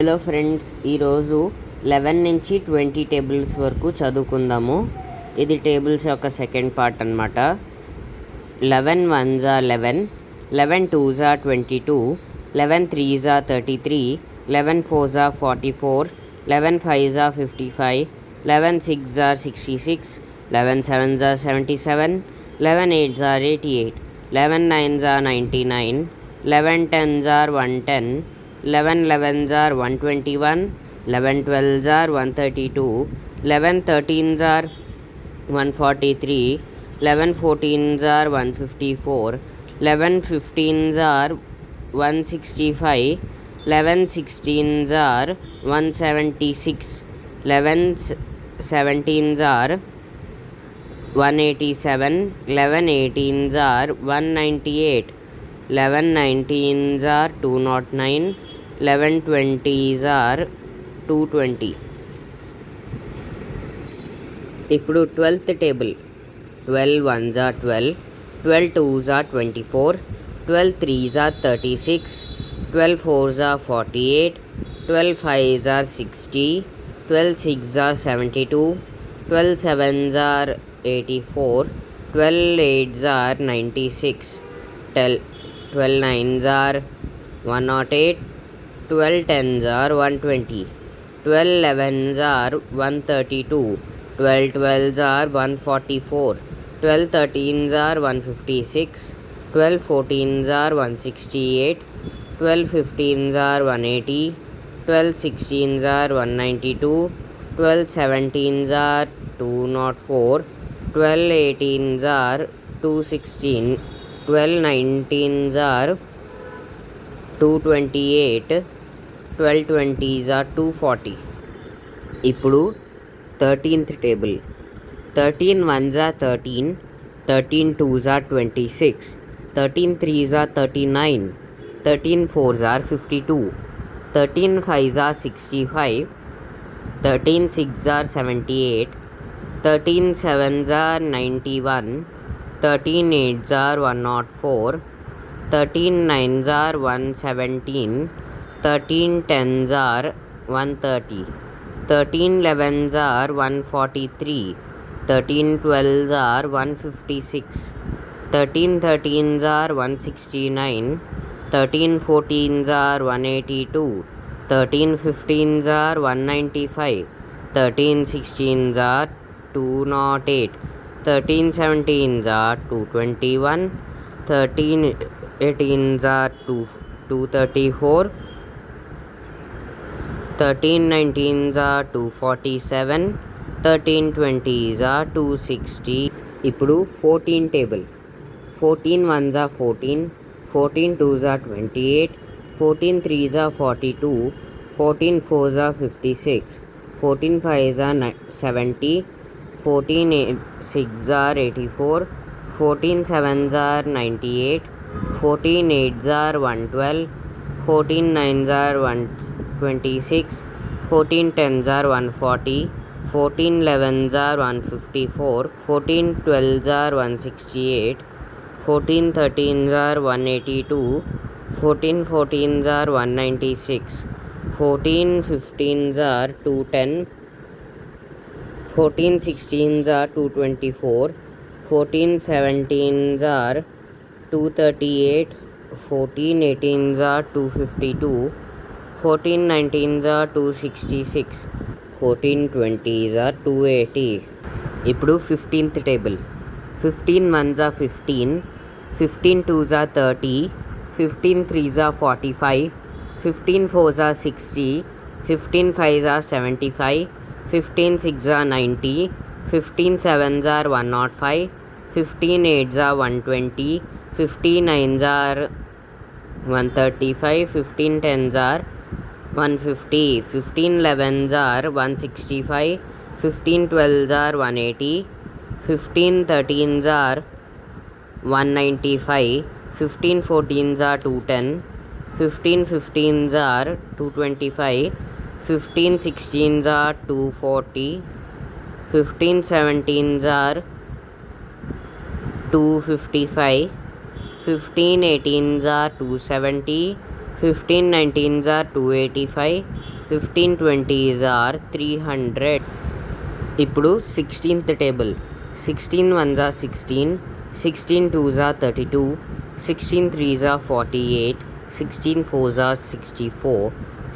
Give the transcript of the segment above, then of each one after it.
Hello friends, ఈరోజు 11 నుంచి 20 tables వరకు చదువుకుందాము. ఇది టేబుల్స్ యొక్క సెకండ్ పార్ట్ అనమాట. 11 1s are 11, 11 2s are 22, 11 3s are 33, 11 4s are 44, 11 5s are 55, 11 6s are 66, 11 7s are 77, 11 8s are 88, 11 9s are 99, 11 10s are 110, 11 11s are 121, 11 12s are 132, 11 13s are 143, 11 14s are 154, 11 15s are 165, 11 16s are 176, 11 17s are 187, 11 18s are 198, 11 19s are 209, 11 20s are 220. ఇప్పుడు 12th table. 12 1s are 12, 12 2s are 24, 12 3s are 36, 12 4s are 48, 12 5s are 60, 12 6s are 72, 12 7s are 84, 12 8s are 96, 12 9s are 108, 12 10s are 120, 12 11s are 132, 12 12s are 144, 12 13s are 156, 12 14s are 168, 12 15s are 180, 12 16s are 192, 12 17s are 204, 12 18s are 216, 12 19s are 228, 12 20s are 240. ఇప్పుడు 13th table. 13 1s are 13, 13 2s are 26, 13 3s are 39, 13 4s are 52, 13 5s are 65, 13 6s are 78, 13 7s are 91, 13 8s are 104, 13 9s are 117, 13 10s are 130, 13 11s are 143, 13 12s are 156, 13 13s are 169, 13 14s are 182, 13 15s are 195, 13 16s are 208, 13 17s are 221, 13 18s are 234, 13 19s are 247, 13 20s are 260. ఇప్పుడు 14 table. 14 1s are 14, 14 2s are 28, 14 3s are 42, 14 4s are 56, 14 5s are 70, 14 6s are 84, 14 7s are 98, 14 8s are 112, 14 9s are 126, 14 10s are 140, 14 11s are 154, 14 12s are 168, 14 13s are 182, 14 14s are 196, 14 15s are 210, 14 16s are 224, 14 17s are 238, 14 18s are 252, 14 19s are 266, 14 20s are 280. ఇప్పుడు 15th table. 15 1s are 15, 15 2s are 30, 15 3s are 45, 15 4s are 60, 15 5s are 75, 15 6s are 90, 15 7s are 105, 15 8s are 120, 15 9s are 135, 15 10s are 150, 15 11s are 165, 15 12s are 180, 15 13s are 195, 15 14s are 210, 15 15s are 225, 15 16s are 240, 15 17s are 255, 15 18s are 270, 15 19s are 285. 15 20s are 300. ఇప్పుడు 16th table. 16 1s are 16. 16 2s are 32. 16 3s are 48. 16 4s are 64.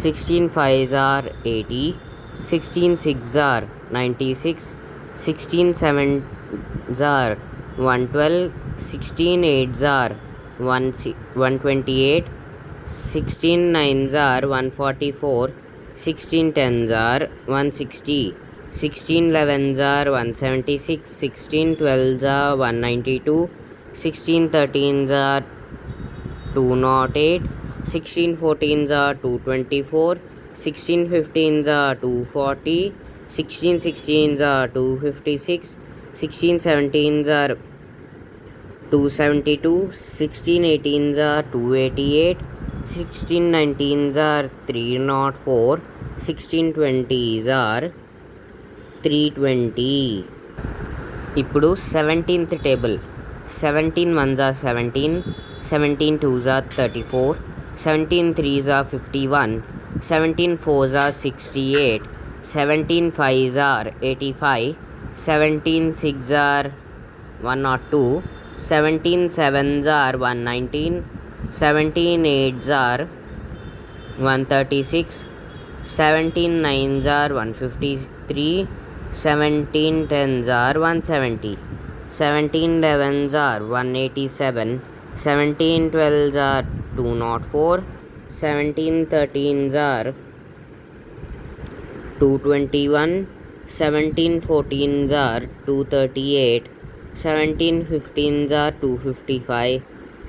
16 5s are 80. 16 6s are 96. 16 7s are 112. 16 8s are 128. 16 9s are 144. 16 10s are 160. 16 11s are 176. 16 12s are 192. 16 13s are 208. 16 14s are 224. 16 15s are 240. 16 16s are 256. 16 17s are 272. 16 18s are 288. 16 19s are 304. 16 20s are 320. ఇప్పుడు 17th table. 17 1s are 17. 17 2s are 34. 17 3s are 51. 17 4s are 68. 17 5s are 85. 17 6s are 102. 17 7s are 119. 17 8s are 136. 17 9s are 153. 17 10s are 170. 17 11s are 187. 17 12s are 204. 17 13s are 221. 17 14s are 238. 17 15s are 255.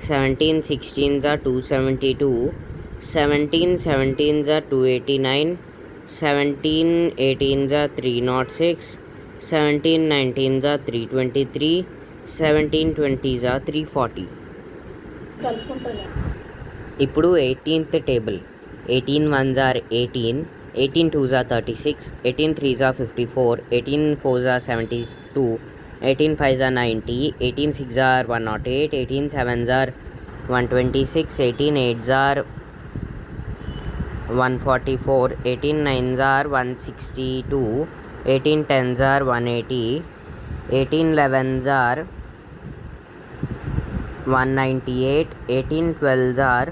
17 16s are 272. 17 17s are 289. 17 18s are 306. 17 19s are 323. 17 20s are 340. ఇప్పుడు 18th table. 18 1s are 18. 18 2s are 36. 18 3s are 54. 18 4s are 72. 18 5s are 90. 18 6s are 108. 18 7s are 126. 18 8s are 144. 18 9s are 162. 18 10s are 180. 18 11s are 198. 18 12s are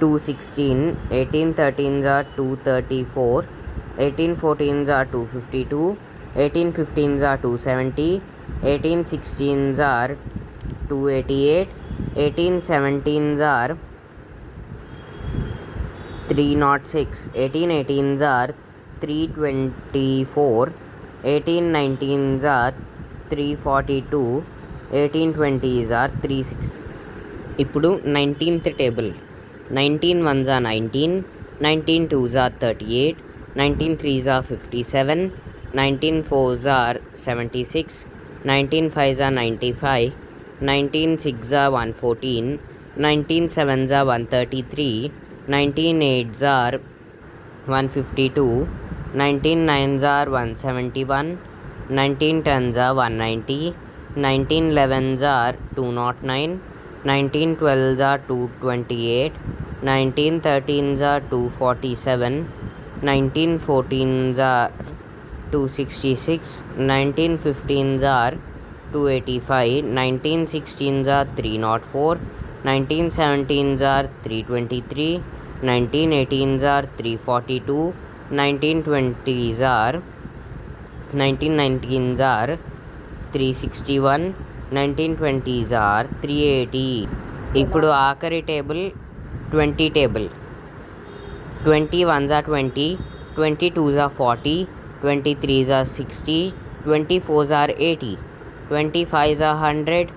216. 18 13s are 234. 18 14s are 252. 18 15s are 270. 18 16s are 288. 18 17s are 306. 18 18s are 324. 18 19s are 342. 18 20s are 360. ఇప్పుడు 19th table. 19 1s are 19. 19 2s are 38. 19 3s are 57. 19 4s are 76. 19 5s are 95. 19 6s are 114. 19 7s are 133. 19 8s are 152. 19 9s are 171. 19 10s are 190. 19 11s are 209. 19 12s are 228. 19 13s are 247. 19 14s are 266. 19 15s are 285. 19 16s are 304. 19 17s are 323. 19 18s are 342. 19 19s are 361. 19 20s are 380. ఇప్పుడు ఆఖరి table 20 table. 20 1s are 20. 20 2s are 40. 20 3s are 60. 20 4s are 80. 20 5s are 100.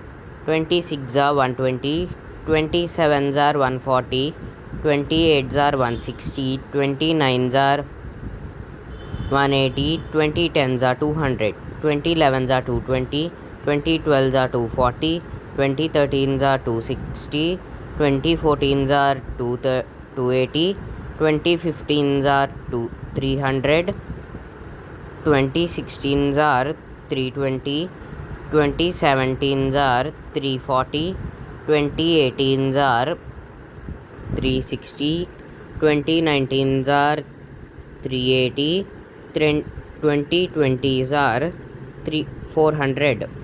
20 6s are 120. 20 7s are 140. 20 8s are 160. 20 9s are 180. 20 10s are 200. 20 11s are 220. 20 12s are 240. 20 13s are 260. 20 14s are 280. 20 15s are 300. 20 16s are 320. 2017s are 340, 2018s are 360, 2019s are 380, 2020s are 400.